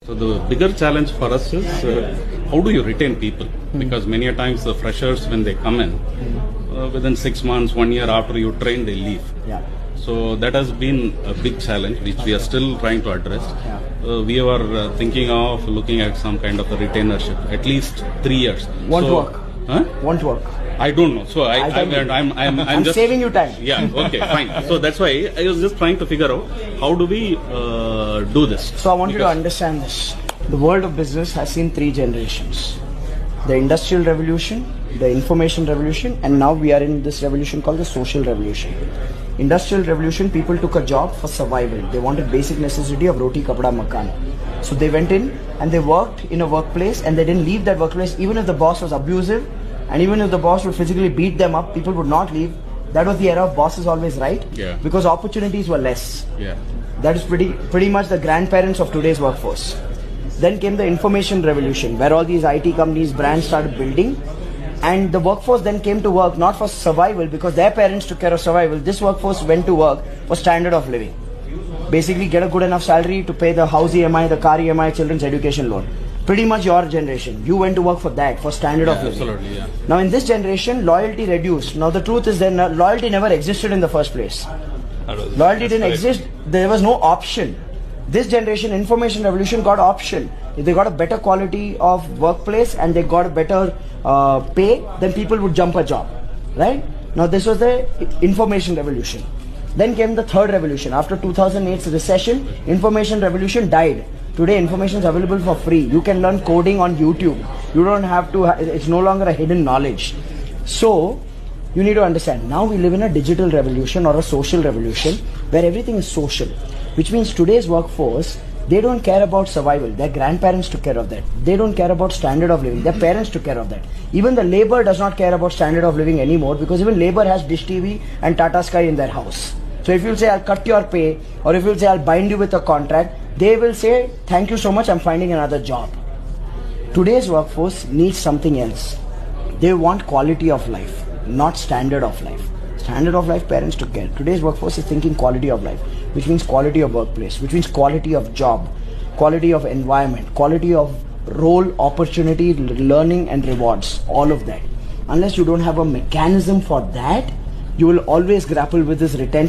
So the bigger challenge for us is how do you retain people? Because many a times the freshers, when they come in, within 6 months, 1 year after you train, they leave. Yeah. So that has been a big challenge which we are still trying to address. Yeah. We are thinking of looking at some kind of a retainership, at least 3 years. Won't work. Huh? Won't work. I don't know. So I'm just saving you time. Yeah. Okay. Fine. So that's why I was just trying to figure out how do we do this. So I want you to understand this. The world of business has seen 3 generations: the industrial revolution, the information revolution, and now we are in this revolution called the social revolution. Industrial revolution, people took a job for survival. They wanted basic necessity of roti, kapda, makan. So they went in and they worked in a workplace, and they didn't leave that workplace even if the boss was abusive, and even if the boss would physically beat them up, people would not leave. That was the era of boss is always right. Yeah. Because opportunities were less. Yeah. That is pretty much the grandparents of today's workforce. Then came the information revolution, where all these IT companies, brands started building, and the workforce then came to work not for survival because their parents took care of survival. This workforce went to work for standard of living. Basically get a good enough salary to pay the house EMI, the car EMI, children's education loan. Pretty much your generation. You went to work for that, for standard of living. Absolutely, yeah. Now in this generation, loyalty reduced. Now the truth is that loyalty never existed in the first place. Loyalty didn't exist. There was no option. This generation, information revolution, got option. If they got a better quality of workplace and they got a better pay, then people would jump a job, right? Now this was the information revolution. Then came the third revolution. After 2008's recession, information revolution died. Today information is available for free. You can learn coding on YouTube. You don't have to, it's no longer a hidden knowledge. So, you need to understand, now we live in a digital revolution or a social revolution where everything is social. Which means today's workforce, they don't care about survival. Their grandparents took care of that. They don't care about standard of living. Their parents took care of that. Even the labor does not care about standard of living anymore because even labor has Dish TV and Tata Sky in their house. So if you'll say, I'll cut your pay, or if you'll say, I'll bind you with a contract, they will say, thank you so much, I'm finding another job. Today's workforce needs something else. They want quality of life, not standard of life. Standard of life, parents took care. Today's workforce is thinking quality of life, which means quality of workplace, which means quality of job, quality of environment, quality of role, opportunity, learning and rewards, all of that. Unless you don't have a mechanism for that, you will always grapple with this retention.